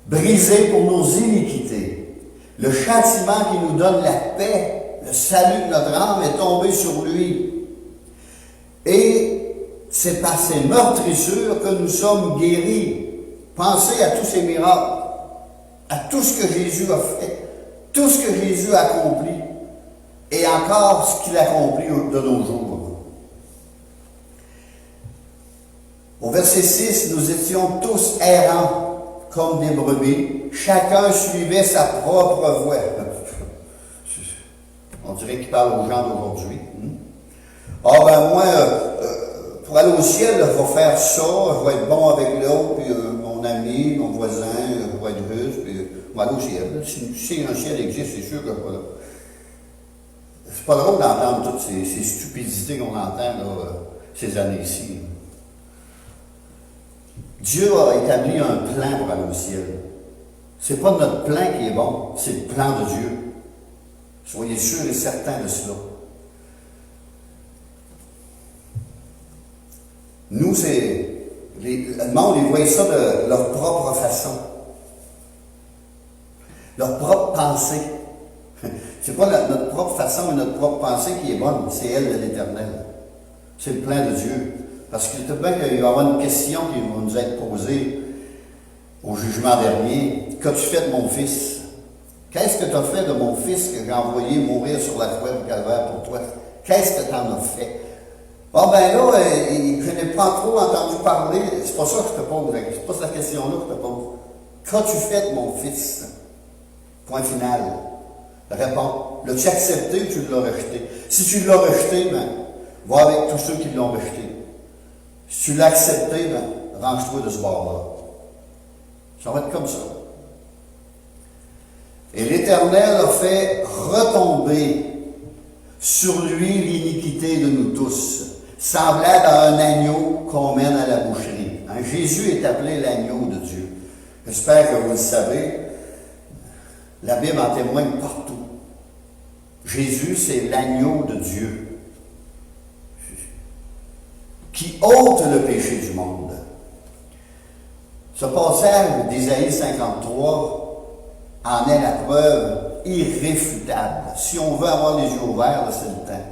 brisé pour nos iniquités. Le châtiment qui nous donne la paix, le salut de notre âme est tombé sur lui. Et c'est par ses meurtrissures que nous sommes guéris. Pensez à tous ces miracles, à tout ce que Jésus a fait, tout ce que Jésus a accompli, et encore ce qu'il accomplit de nos jours. Au verset 6, nous étions tous errants, comme des brebis. Chacun suivait sa propre voie. On dirait qu'il parle aux gens d'aujourd'hui. Ah ben moi, pour aller au ciel, il faut faire ça, je vais être bon avec l'autre, puis mon ami, mon voisin, je vais être russe, puis on va aller au ciel. Si un ciel existe, c'est sûr que je vais là. C'est pas drôle d'entendre toutes ces stupidités qu'on entend là, ces années-ci. Dieu a établi un plan pour aller au ciel. C'est pas notre plan qui est bon, c'est le plan de Dieu. Soyez sûrs et certains de cela. Nous, le monde, ils voient ça de leur propre façon. Leur propre pensée. C'est pas notre propre façon et notre propre pensée qui est bonne, c'est elle de l'Éternel. C'est le plan de Dieu. Parce que tout bien qu'il va y avoir une question qui va nous être posée au jugement dernier. Qu'as-tu fait de mon fils? Qu'est-ce que tu as fait de mon fils que j'ai envoyé mourir sur la croix du calvaire pour toi? Qu'est-ce que tu en as fait? Bon, ben là, je n'ai pas trop entendu parler. C'est pas ça que je te pose. C'est pas cette question-là que je te pose. Qu'as-tu fait de mon fils? Point final. Réponds. L'as-tu accepté ou tu l'as rejeté? Si tu l'as rejeté, ben, va avec tous ceux qui l'ont rejeté. Si tu l'as accepté, ben, range-toi de ce bord-là. Ça va être comme ça. Et l'Éternel a fait retomber sur lui l'iniquité de nous tous, semblable à un agneau qu'on mène à la boucherie. Hein? Jésus est appelé l'agneau de Dieu. J'espère que vous le savez. La Bible en témoigne partout. Jésus, c'est l'agneau de Dieu qui ôte le péché du monde. Ce passage d'Ésaïe 53 en est la preuve irréfutable. Si on veut avoir les yeux ouverts, c'est le temps.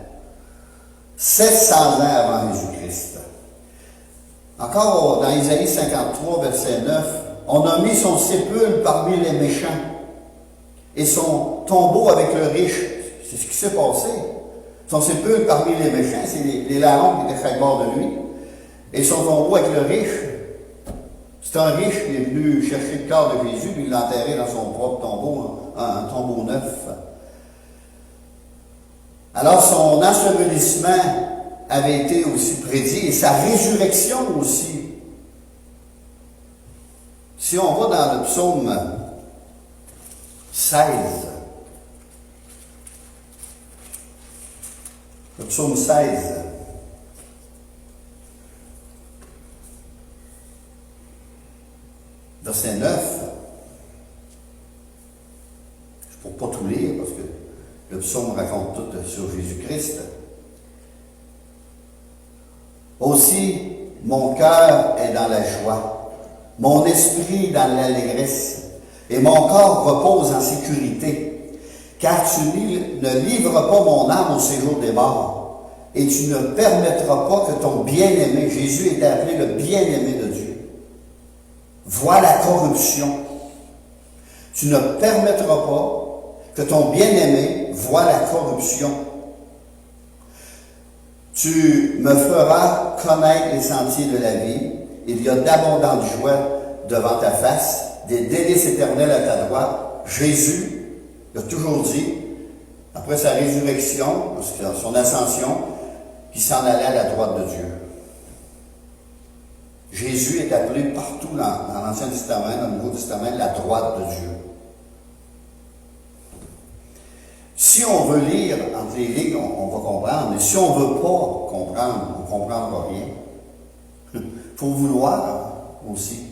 700 ans avant Jésus-Christ. Encore dans Ésaïe 53, verset 9, on a mis son sépulcre parmi les méchants et son tombeau avec le riche. C'est ce qui s'est passé. Son sépulcre parmi les méchants, c'est les larrons qui étaient à chaque bord de lui. Et son tombeau avec le riche, c'est un riche qui est venu chercher le corps de Jésus, puis il l'a enterré dans son propre tombeau, un tombeau neuf. Alors son ensevelissement avait été aussi prédit, et sa résurrection aussi. Si on va dans le psaume 16, le psaume 16, verset 9, je ne peux pas tout lire parce que le psaume raconte tout sur Jésus-Christ. Aussi, mon cœur est dans la joie, mon esprit dans l'allégresse, et mon corps repose en sécurité, car tu ne livres pas mon âme au séjour des morts, et tu ne permettras pas que ton bien-aimé, Jésus est appelé le bien-aimé de Dieu, voie la corruption. Tu ne permettras pas que ton bien-aimé voie la corruption. Tu me feras connaître les sentiers de la vie. Il y a d'abondantes joies devant ta face, des délices éternelles à ta droite. Jésus, il a toujours dit, après sa résurrection, son ascension, qu'il s'en allait à la droite de Dieu. Jésus est appelé partout dans l'Ancien Testament, dans le Nouveau Testament, la droite de Dieu. Si on veut lire entre les lignes, on va comprendre, mais si on ne veut pas comprendre, on ne comprendra rien. Il faut vouloir aussi.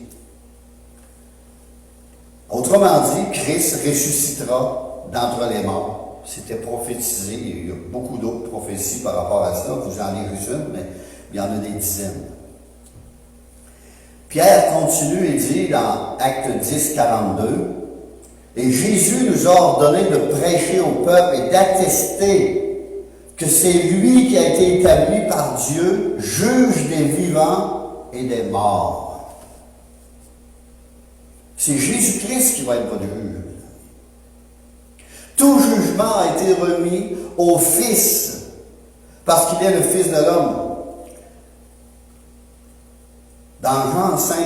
Autrement dit, Christ ressuscitera d'entre les morts. C'était prophétisé, il y a beaucoup d'autres prophéties par rapport à ça, vous en lirez une, mais il y en a des dizaines. Pierre continue et dit dans Acte 10, 42, « Et Jésus nous a ordonné de prêcher au peuple et d'attester que c'est lui qui a été établi par Dieu, juge des vivants et des morts. » C'est Jésus-Christ qui va être votre juge. Tout jugement a été remis au Fils, parce qu'il est le Fils de l'homme. Dans Jean 5,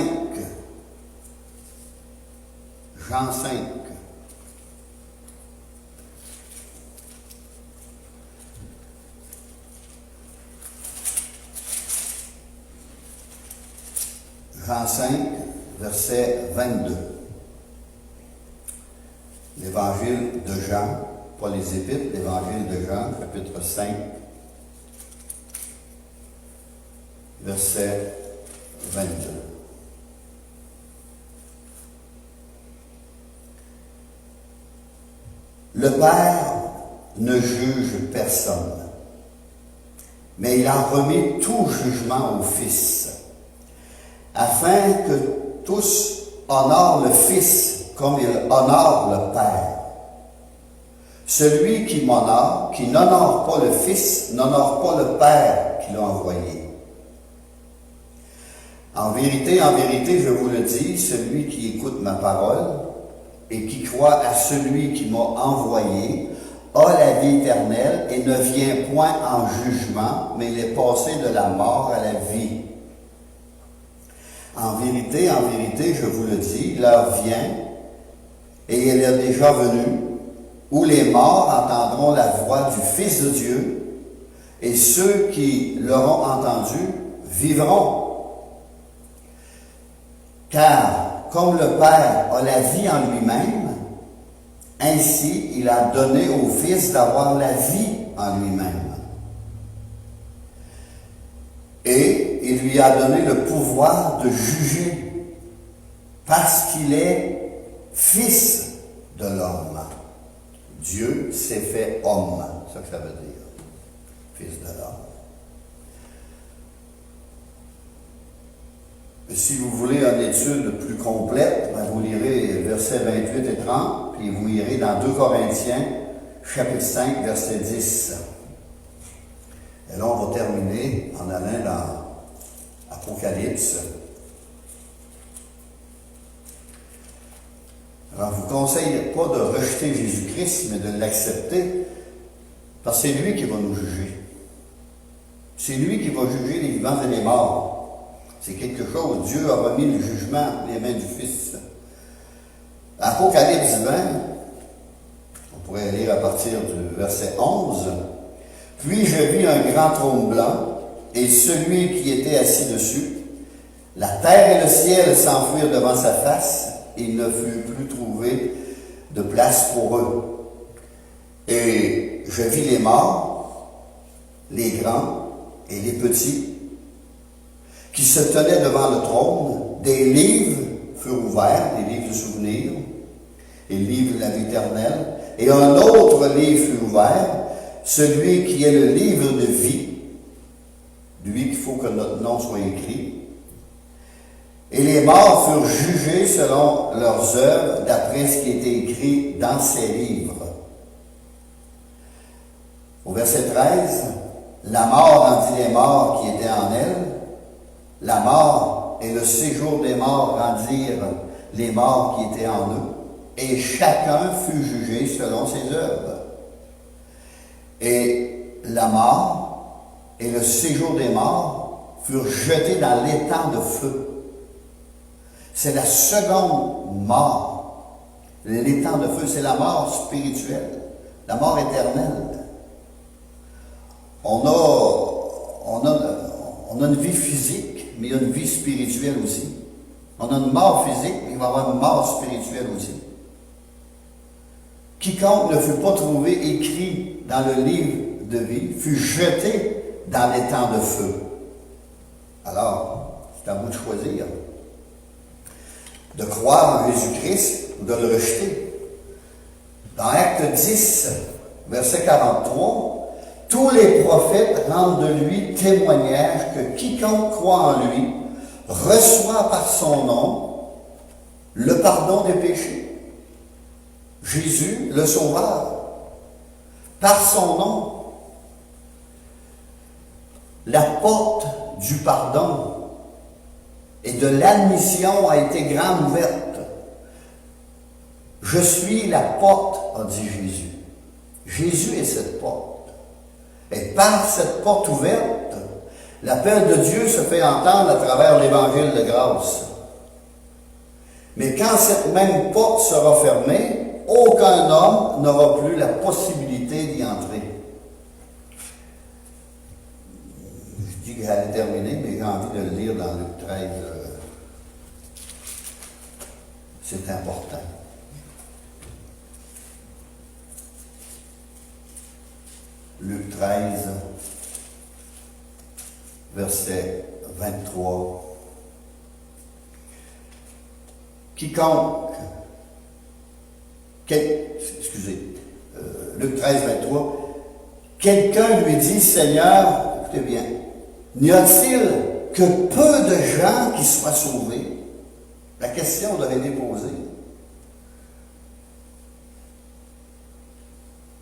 Jean 5. Jean 5, verset 22. L'évangile de Jean, pas les épîtres, l'évangile de Jean, chapitre 5, verset 22. Le Père ne juge personne, mais il a remis tout jugement au Fils, afin que tous honorent le Fils comme il honore le Père. Celui qui m'honore, qui n'honore pas le Fils, n'honore pas le Père qui l'a envoyé. En vérité, je vous le dis, celui qui écoute ma parole et qui croit à celui qui m'a envoyé a la vie éternelle et ne vient point en jugement, mais il est passé de la mort à la vie. En vérité, je vous le dis, l'heure vient, et elle est déjà venue, où les morts entendront la voix du Fils de Dieu, et ceux qui l'auront entendu vivront. Car, comme le Père a la vie en lui-même, ainsi il a donné au Fils d'avoir la vie en lui-même. Et il lui a donné le pouvoir de juger, parce qu'il est Fils de l'homme. Dieu s'est fait homme, c'est ça que ça veut dire, Fils de l'homme. Si vous voulez une étude plus complète, vous lirez versets 28 et 30, puis vous irez dans 2 Corinthiens, chapitre 5, verset 10. Et là, on va terminer en allant dans Apocalypse. Alors, je ne vous conseille pas de rejeter Jésus-Christ, mais de l'accepter, parce que c'est lui qui va nous juger. C'est lui qui va juger les vivants et les morts. C'est quelque chose. Dieu a remis le jugement dans les mains du Fils. Apocalypse 20, on pourrait lire à partir du verset 11. Puis je vis un grand trône blanc, et celui qui était assis dessus. La terre et le ciel s'enfuirent devant sa face, et il ne fut plus trouvé de place pour eux. Et je vis les morts, les grands et les petits, qui se tenaient devant le trône. Des livres furent ouverts, des livres de souvenirs, et le livre de la vie éternelle. Et un autre livre fut ouvert, celui qui est le livre de vie, lui qu'il faut que notre nom soit écrit. Et les morts furent jugés selon leurs œuvres, d'après ce qui était écrit dans ces livres. Au verset 13, la mort rendit les morts qui étaient en elle. La mort et le séjour des morts rendirent les morts qui étaient en eux. Et chacun fut jugé selon ses œuvres. Et la mort et le séjour des morts furent jetés dans l'étang de feu. C'est la seconde mort. L'étang de feu, c'est la mort spirituelle, la mort éternelle. On a une vie physique, mais il y a une vie spirituelle aussi. On a une mort physique, mais il va y avoir une mort spirituelle aussi. Quiconque ne fut pas trouvé écrit dans le livre de vie fut jeté dans l'étang de feu. Alors, c'est à vous de choisir. De croire en Jésus-Christ ou de le rejeter. Dans Acte 10, verset 43, tous les prophètes rendent de lui témoignage que quiconque croit en lui reçoit par son nom le pardon des péchés. Jésus, le Sauveur, par son nom, la porte du pardon et de l'admission a été grande ouverte. Je suis la porte, a dit Jésus. Jésus est cette porte. Et par cette porte ouverte, l'appel de Dieu se fait entendre à travers l'évangile de grâce. Mais quand cette même porte sera fermée, aucun homme n'aura plus la possibilité d'y entrer. Je dis qu'elle est terminée, mais j'ai envie de le lire dans Luc 13. C'est important. Luc 13, verset 23. Quiconque, Luc 13, 23, quelqu'un lui dit, Seigneur, écoutez bien, n'y a-t-il que peu de gens qui soient sauvés? La question aurait été posée.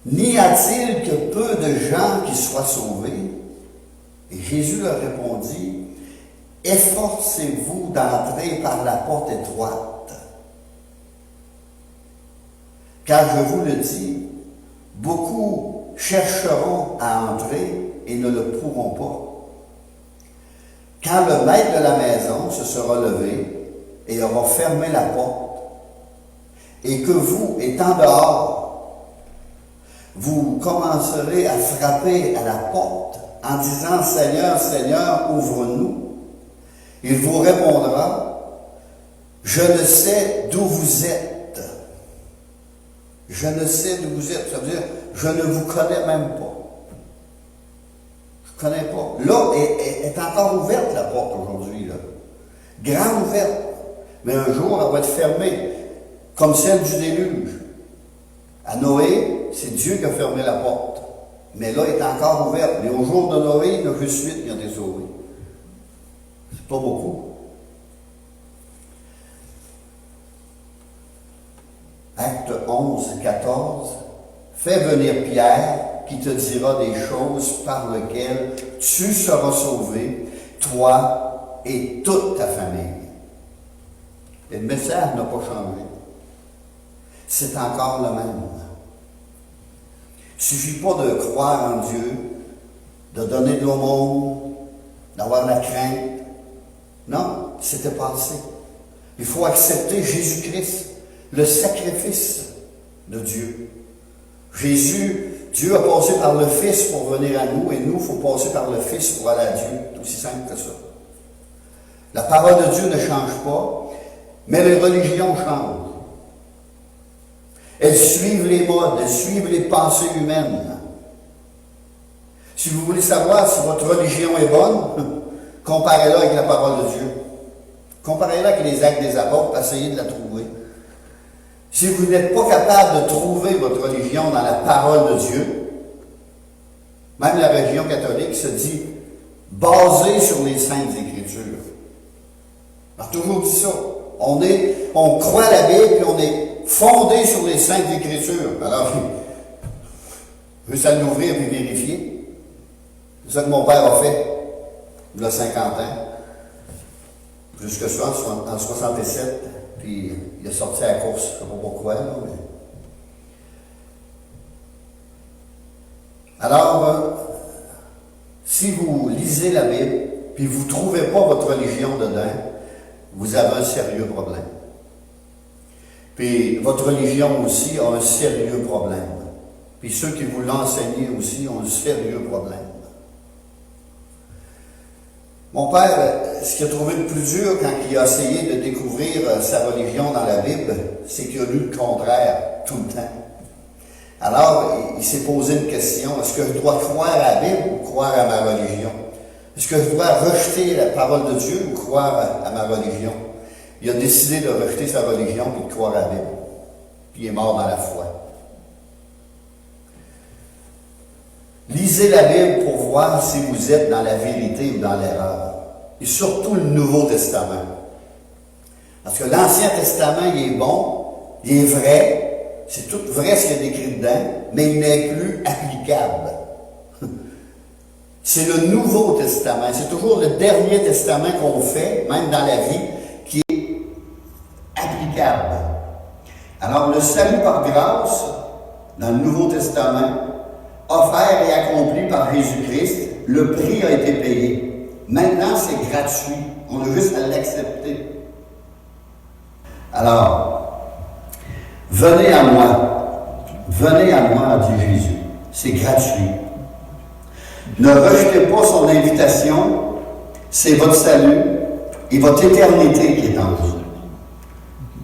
N'y a-t-il que peu de gens qui soient sauvés? Et Jésus leur répondit, efforcez-vous d'entrer par la porte étroite. Car je vous le dis, beaucoup chercheront à entrer et ne le pourront pas. Quand le maître de la maison se sera levé et aura fermé la porte, et que vous, étant dehors, vous commencerez à frapper à la porte en disant, Seigneur, Seigneur, ouvre-nous. Il vous répondra, je ne sais d'où vous êtes. Je ne sais d'où vous êtes. Ça veut dire, je ne vous connais même pas. Je ne connais pas. Là, est encore ouverte la porte aujourd'hui. Là. Grande ouverte. Mais un jour, elle va être fermée, comme celle du déluge. À Noé, c'est Dieu qui a fermé la porte. Mais là, elle est encore ouverte. Mais au jour de Noé, il y en a juste 8 qui ont été sauvés. C'est pas beaucoup. Acte 11, 14. Fais venir Pierre, qui te dira des choses par lesquelles tu seras sauvé, toi et toute ta famille. Et le message n'a pas changé. C'est encore le même. Il ne suffit pas de croire en Dieu, de donner de l'aumône, d'avoir la crainte. Non, c'était passé. Il faut accepter Jésus-Christ, le sacrifice de Dieu. Dieu a passé par le Fils pour venir à nous, et nous, il faut passer par le Fils pour aller à Dieu. C'est aussi simple que ça. La parole de Dieu ne change pas, mais les religions changent. Elles suivent les modes, elles suivent les pensées humaines. Si vous voulez savoir si votre religion est bonne, comparez-la avec la parole de Dieu. Comparez-la avec les actes des apôtres, essayez de la trouver. Si vous n'êtes pas capable de trouver votre religion dans la parole de Dieu, même la religion catholique se dit basée sur les Saintes Écritures. On a toujours dit ça. On croit la Bible et on est fondé sur les Saintes Écritures. Alors, je veux ça l'ouvrir et vérifier. C'est ça que mon père a fait, il y a 50 ans. Jusque ça, en 67. Puis il est sorti à la course, je ne sais pas pourquoi. Là, mais... Alors, si vous lisez la Bible, puis vous ne trouvez pas votre religion dedans, vous avez un sérieux problème. Puis votre religion aussi a un sérieux problème. Puis ceux qui vous l'ont enseigné aussi ont un sérieux problème. Mon père, ce qu'il a trouvé le plus dur quand il a essayé de découvrir sa religion dans la Bible, c'est qu'il a lu le contraire tout le temps. Alors, il s'est posé une question, est-ce que je dois croire à la Bible ou croire à ma religion? Est-ce que je dois rejeter la parole de Dieu ou croire à ma religion? Il a décidé de rejeter sa religion et de croire à la Bible. Puis il est mort dans la foi. Lisez la Bible pour voir si vous êtes dans la vérité ou dans l'erreur. Et surtout le Nouveau Testament. Parce que l'Ancien Testament, il est bon, il est vrai, c'est tout vrai ce qu'il y a décrit dedans, mais il n'est plus applicable. C'est le Nouveau Testament, c'est toujours le dernier testament qu'on fait, même dans la vie, qui est applicable. Alors le salut par grâce, dans le Nouveau Testament, offert et accompli par Jésus-Christ, le prix a été payé. Maintenant, c'est gratuit. On a juste à l'accepter. Alors, venez à moi, dit Jésus, c'est gratuit. Ne rejetez pas son invitation, c'est votre salut et votre éternité qui est en vous.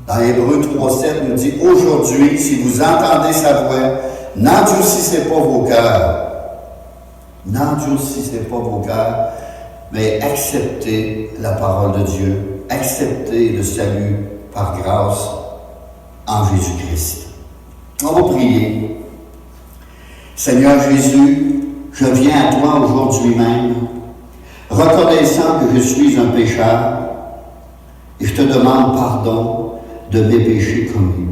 Dans Hébreux 3,7 nous dit, aujourd'hui, si vous entendez sa voix, n'endurcissez pas vos cœurs. N'endurcissez pas vos cœurs, mais acceptez la parole de Dieu, acceptez le salut par grâce en Jésus-Christ. On va prier. Seigneur Jésus, je viens à toi aujourd'hui même, reconnaissant que je suis un pécheur, et je te demande pardon de mes péchés commis.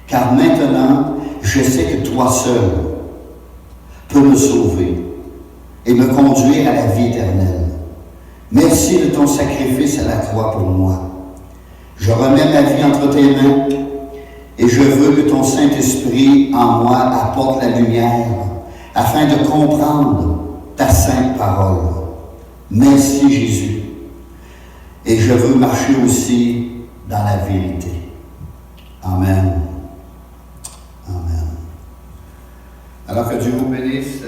Car maintenant, je sais que toi seul peux me sauver et me conduire à la vie éternelle. Merci de ton sacrifice à la croix pour moi. Je remets ma vie entre tes mains et je veux que ton Saint-Esprit en moi apporte la lumière afin de comprendre ta sainte parole. Merci Jésus. Et je veux marcher aussi dans la vérité. Amen. Amen. Alors que Dieu vous bénisse.